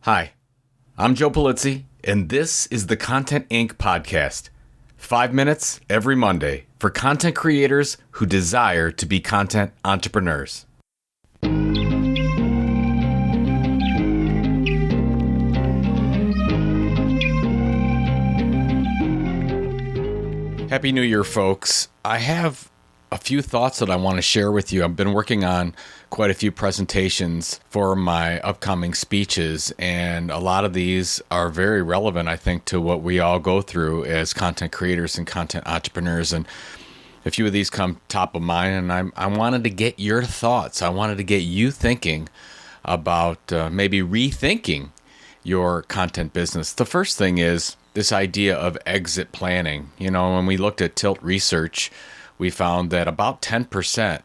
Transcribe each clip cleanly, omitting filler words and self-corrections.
Hi, I'm Joe Polizzi, and this is the Content Inc. podcast. 5 minutes every Monday for content creators who desire to be content entrepreneurs. Happy New Year, folks. I have a few thoughts that I want to share with you. I've been working on quite a few presentations for my upcoming speeches, and a lot of these are very relevant, I think, to what we all go through as content creators and content entrepreneurs. And a few of these come top of mind, and I wanted to get your thoughts. I wanted to get you thinking about maybe rethinking your content business. The first thing is this idea of exit planning. You know, when we looked at Tilt Research, we found that about 10%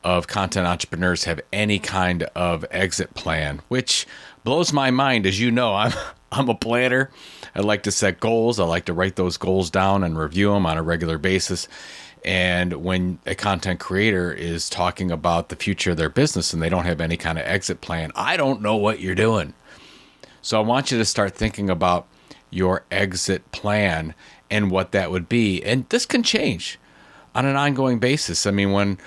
of content entrepreneurs have any kind of exit plan, which blows my mind. As you know, I'm a planner. I like to set goals. I like to write those goals down and review them on a regular basis. And when a content creator is talking about the future of their business and they don't have any kind of exit plan, I don't know what you're doing. So I want you to start thinking about your exit plan and what that would be. And this can change on an ongoing basis. I mean, when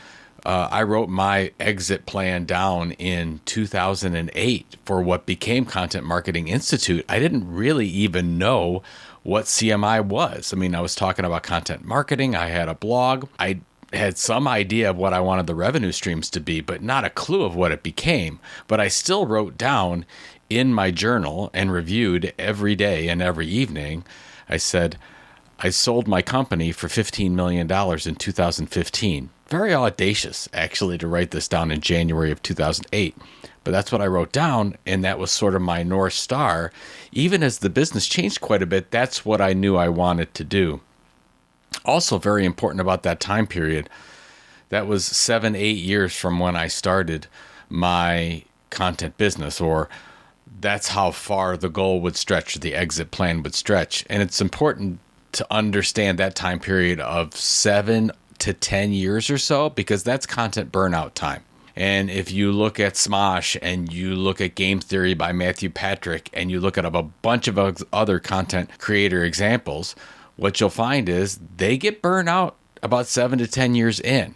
I wrote my exit plan down in 2008 for what became Content Marketing Institute, I didn't really even know what CMI was. I mean, I was talking about content marketing. I had a blog. I had some idea of what I wanted the revenue streams to be, but not a clue of what it became. But I still wrote down in my journal and reviewed every day and every evening. I said, I sold my company for $15 million in 2015. Very audacious, actually, to write this down in January of 2008. But that's what I wrote down, and that was sort of my North Star. Even as the business changed quite a bit, that's what I knew I wanted to do. Also very important about that time period, that was 7-8 years from when I started my content business, or that's how far the goal would stretch, the exit plan would stretch. And it's important to understand that time period of 7 to 10 years or so, because that's content burnout time. And if you look at Smosh and you look at Game Theory by Matthew Patrick and you look at a bunch of other content creator examples, what you'll find is they get burned out about 7 to 10 years in.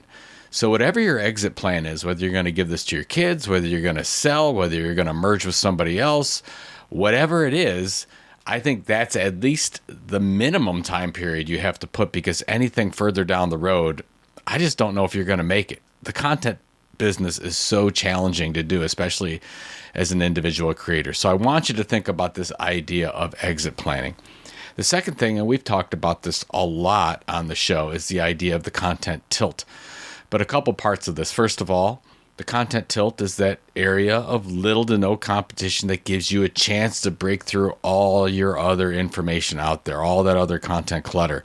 So whatever your exit plan is, whether you're going to give this to your kids, whether you're going to sell, whether you're going to merge with somebody else, whatever it is, I think that's at least the minimum time period you have to put, because anything further down the road, I just don't know if you're going to make it. The content business is so challenging to do, especially as an individual creator. So I want you to think about this idea of exit planning. The second thing, and we've talked about this a lot on the show, is the idea of the content tilt. But a couple parts of this. First of all, the content tilt is that area of little to no competition that gives you a chance to break through all your other information out there, all that other content clutter.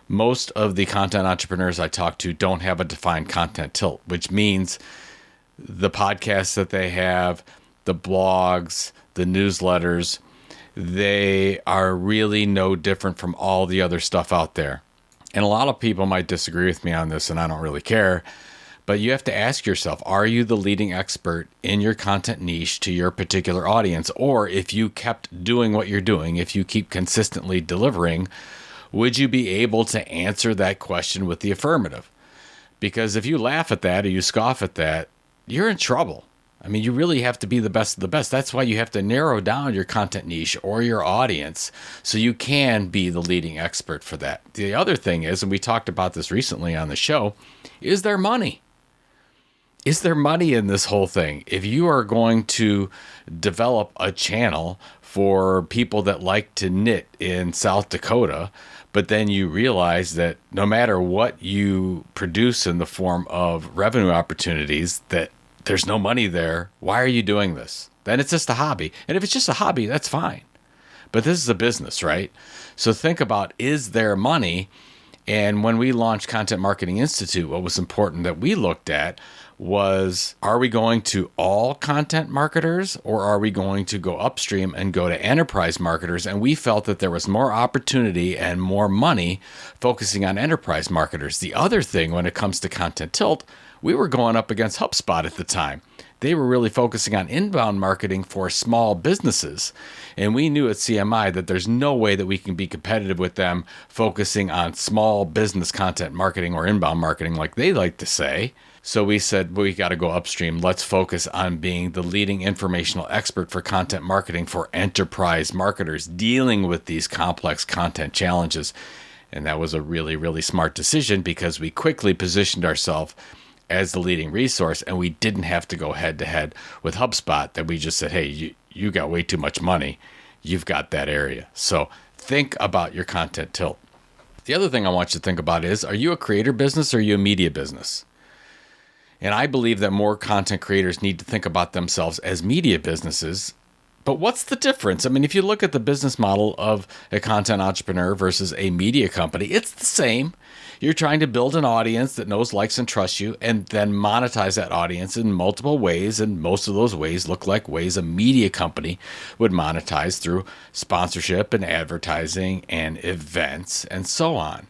Most of the content entrepreneurs I talk to don't have a defined content tilt, which means the podcasts that they have, the blogs, the newsletters, they are really no different from all the other stuff out there. And a lot of people might disagree with me on this, and I don't really care. But you have to ask yourself, are you the leading expert in your content niche to your particular audience? Or if you kept doing what you're doing, if you keep consistently delivering, would you be able to answer that question with the affirmative? Because if you laugh at that or you scoff at that, you're in trouble. I mean, you really have to be the best of the best. That's why you have to narrow down your content niche or your audience so you can be the leading expert for that. The other thing is, and we talked about this recently on the show, is there money? Is there money in this whole thing? If you are going to develop a channel for people that like to knit in South Dakota, but then you realize that no matter what you produce in the form of revenue opportunities, that there's no money there, why are you doing this? Then it's just a hobby. And if it's just a hobby, that's fine. But this is a business, right? So think about, is there money? And when we launched Content Marketing Institute, what was important that we looked at was, are we going to all content marketers, or are we going to go upstream and go to enterprise marketers? And we felt that there was more opportunity and more money focusing on enterprise marketers. The other thing when it comes to content tilt, we were going up against HubSpot at the time. They were really focusing on inbound marketing for small businesses. And we knew at CMI that there's no way that we can be competitive with them focusing on small business content marketing or inbound marketing like they like to say. So we said, we got to go upstream. Let's focus on being the leading informational expert for content marketing for enterprise marketers dealing with these complex content challenges. And that was a really, really smart decision because we quickly positioned ourselves as the leading resource, and we didn't have to go head to head with HubSpot. That we just said, hey, you got way too much money. You've got that area. So think about your content tilt. The other thing I want you to think about is, are you a creator business or are you a media business? And I believe that more content creators need to think about themselves as media businesses. But what's the difference? I mean, if you look at the business model of a content entrepreneur versus a media company, it's the same. You're trying to build an audience that knows, likes, and trusts you, and then monetize that audience in multiple ways. And most of those ways look like ways a media company would monetize through sponsorship and advertising and events and so on.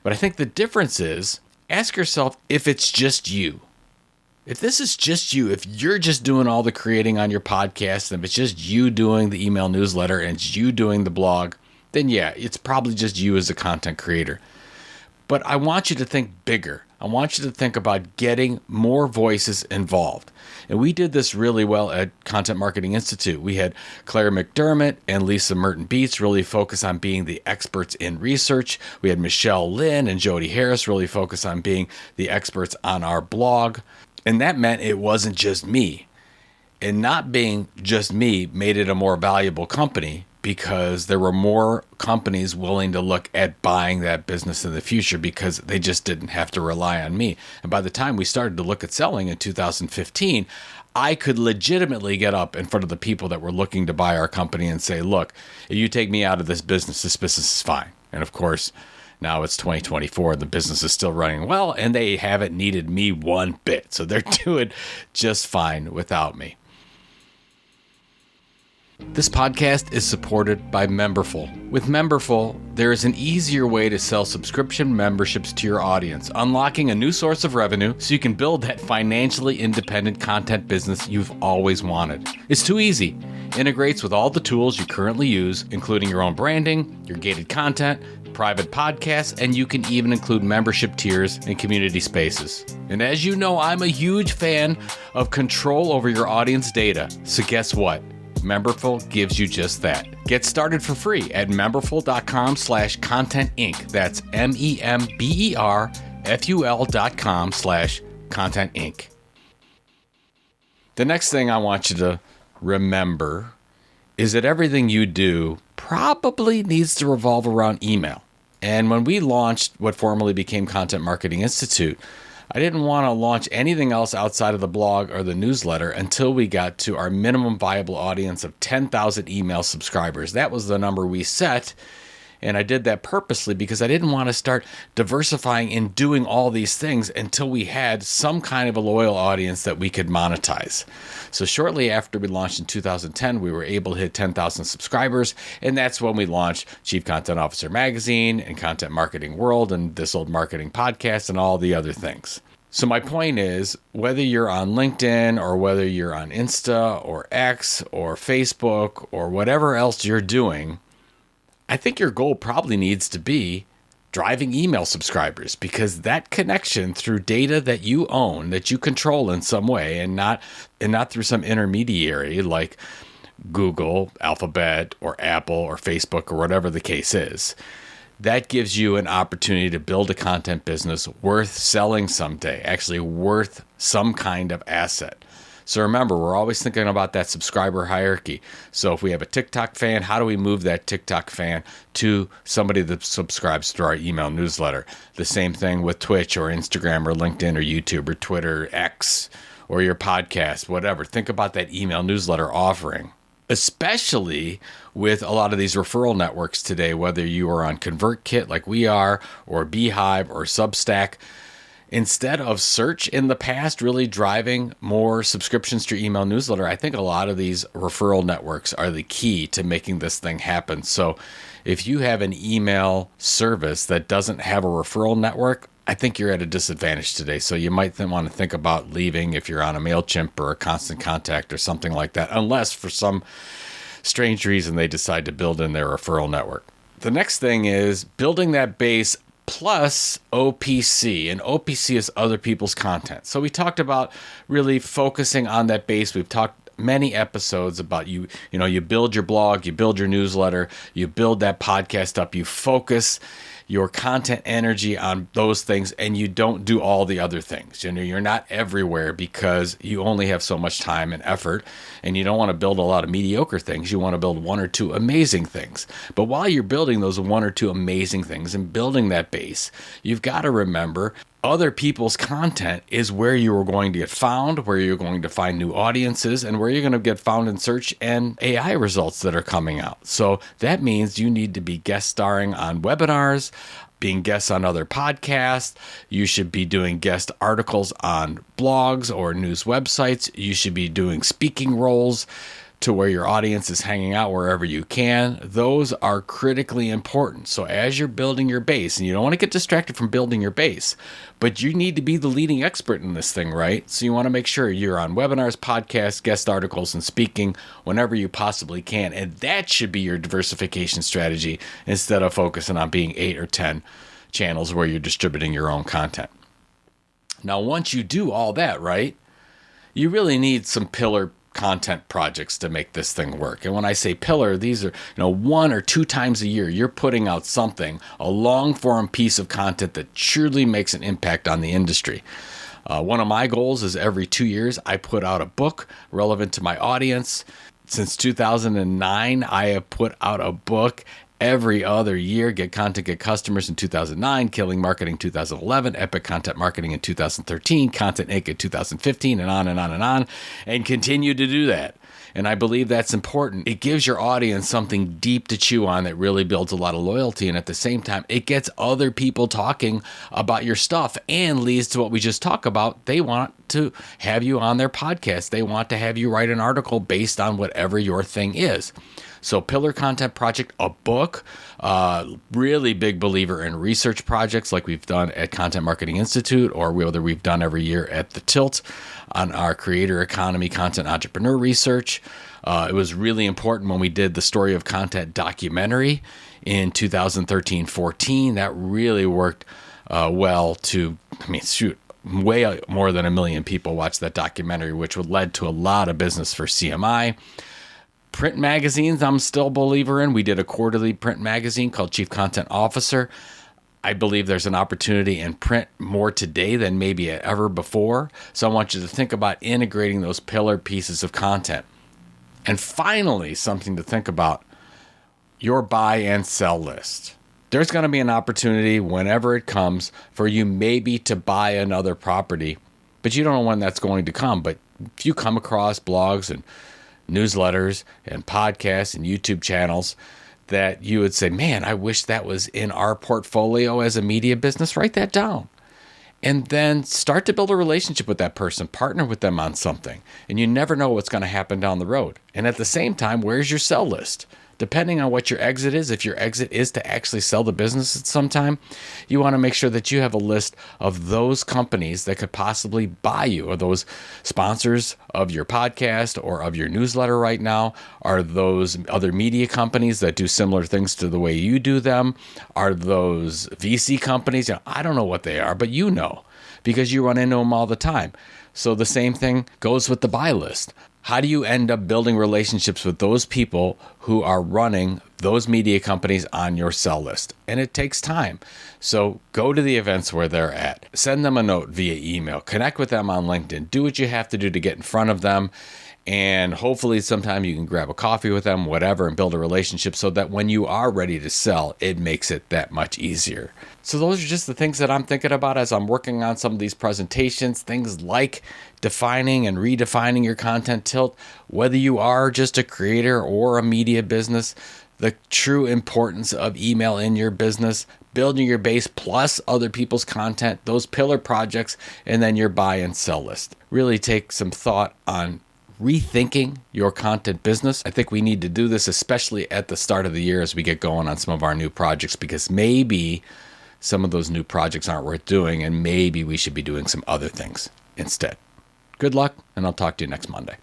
But I think the difference is, ask yourself if it's just you. If this is just you, if you're just doing all the creating on your podcast, and if it's just you doing the email newsletter and it's you doing the blog, then yeah, it's probably just you as a content creator. But I want you to think bigger. I want you to think about getting more voices involved. And we did this really well at Content Marketing Institute. We had Claire McDermott and Lisa Merton Beets really focus on being the experts in research. We had Michelle Lynn and Jody Harris really focus on being the experts on our blog. And that meant it wasn't just me. And not being just me made it a more valuable company because there were more companies willing to look at buying that business in the future because they just didn't have to rely on me. And by the time we started to look at selling in 2015, I could legitimately get up in front of the people that were looking to buy our company and say, look, if you take me out of this business is fine. And of course, now it's 2024, the business is still running well, and they haven't needed me one bit. So they're doing just fine without me. This podcast is supported by Memberful. With Memberful, there is an easier way to sell subscription memberships to your audience, unlocking a new source of revenue so you can build that financially independent content business you've always wanted. It's too easy. Integrates with all the tools you currently use, including your own branding, your gated content, private podcasts, and you can even include membership tiers and community spaces. And as you know, I'm a huge fan of control over your audience data. So guess what? Memberful gives you just that. Get started for free at memberful.com/contentinc. That's memberful.com/contentinc. The next thing I want you to remember is that everything you do probably needs to revolve around email. And when we launched what formerly became Content Marketing Institute, I didn't want to launch anything else outside of the blog or the newsletter until we got to our minimum viable audience of 10,000 email subscribers. That was the number we set. And I did that purposely because I didn't want to start diversifying and doing all these things until we had some kind of a loyal audience that we could monetize. So shortly after we launched in 2010, we were able to hit 10,000 subscribers. And that's when we launched Chief Content Officer Magazine and Content Marketing World and This Old Marketing Podcast and all the other things. So my point is, whether you're on LinkedIn or whether you're on Insta or X or Facebook or whatever else you're doing, I think your goal probably needs to be driving email subscribers, because that connection through data that you own, that you control in some way, and not through some intermediary like Google, Alphabet, or Apple, or Facebook, or whatever the case is. That gives you an opportunity to build a content business worth selling someday, actually worth some kind of asset. So remember, we're always thinking about that subscriber hierarchy. So if we have a TikTok fan, how do we move that TikTok fan to somebody that subscribes to our email newsletter? The same thing with Twitch or Instagram or LinkedIn or YouTube or Twitter, X, or your podcast, whatever. Think about that email newsletter offering, especially with a lot of these referral networks today, whether you are on ConvertKit like we are, or Beehive or Substack. Instead of search in the past really driving more subscriptions to your email newsletter, I think a lot of these referral networks are the key to making this thing happen. So if you have an email service that doesn't have a referral network, I think you're at a disadvantage today. So you might want to think about leaving if you're on a MailChimp or a Constant Contact or something like that, unless for some strange reason they decide to build in their referral network. The next thing is building that base plus OPC, and OPC is other people's content. So we talked about really focusing on that base. We've talked many episodes about you build your blog, you build your newsletter, you build that podcast up, you focus your content energy on those things, and you don't do all the other things. You're not everywhere because you only have so much time and effort, and you don't want to build a lot of mediocre things. You want to build one or two amazing things. But while you're building those one or two amazing things and building that base, you've got to remember other people's content is where you are going to get found, where you're going to find new audiences, and where you're going to get found in search and AI results that are coming out. So that means you need to be guest starring on webinars, being guests on other podcasts. You should be doing guest articles on blogs or news websites. You should be doing speaking roles to where your audience is hanging out wherever you can. Those are critically important. So as you're building your base, and you don't want to get distracted from building your base, but you need to be the leading expert in this thing, right? So you want to make sure you're on webinars, podcasts, guest articles, and speaking whenever you possibly can. And that should be your diversification strategy instead of focusing on being 8 or 10 channels where you're distributing your own content. Now, once you do all that, right, you really need some pillar content projects to make this thing work. And when I say pillar, these are, 1 or 2 times a year, you're putting out something, a long form piece of content that truly makes an impact on the industry. One of my goals is every 2 years, I put out a book relevant to my audience. Since 2009, I have put out a book every other year. Get Content, Get Customers in 2009, Killing Marketing 2011, Epic Content Marketing in 2013, Content Inc. in 2015, and on and on and on, and continue to do that. And I believe that's important. It gives your audience something deep to chew on that really builds a lot of loyalty. And at the same time, it gets other people talking about your stuff and leads to what we just talked about. They want to have you on their podcast. They want to have you write an article based on whatever your thing is. So pillar content project, a book, really big believer in research projects like we've done at Content Marketing Institute, or whether we've done every year at the Tilt on our creator economy content entrepreneur research. It was really important when we did the Story of Content documentary in 2013-14. That really worked well to, way more than 1 million people watched that documentary, which led to a lot of business for CMI. Print magazines, I'm still a believer in. We did a quarterly print magazine called Chief Content Officer. I believe there's an opportunity in print more today than maybe ever before. So I want you to think about integrating those pillar pieces of content. And finally, something to think about, your buy and sell list. There's going to be an opportunity whenever it comes for you maybe to buy another property, but you don't know when that's going to come. But if you come across blogs and newsletters and podcasts and YouTube channels that you would say, man, I wish that was in our portfolio as a media business, write that down. And then start to build a relationship with that person, partner with them on something. And you never know what's going to happen down the road. And at the same time, where's your sell list? Depending on what your exit is, if your exit is to actually sell the business at some time, you want to make sure that you have a list of those companies that could possibly buy you, or those sponsors of your podcast or of your newsletter right now. Are those other media companies that do similar things to the way you do them? Are those VC companies? I don't know what they are, but you know, because you run into them all the time. So the same thing goes with the buy list. How do you end up building relationships with those people who are running those media companies on your sell list? And it takes time. So go to the events where they're at. Send them a note via email. Connect with them on LinkedIn. Do what you have to do to get in front of them. And hopefully sometime you can grab a coffee with them, whatever, and build a relationship so that when you are ready to sell, it makes it that much easier. So those are just the things that I'm thinking about as I'm working on some of these presentations, things like defining and redefining your content tilt, whether you are just a creator or a media business, the true importance of email in your business, building your base plus other people's content, those pillar projects, and then your buy and sell list. Really take some thought on rethinking your content business. I think we need to do this, especially at the start of the year as we get going on some of our new projects, because maybe some of those new projects aren't worth doing, and maybe we should be doing some other things instead. Good luck, and I'll talk to you next Monday.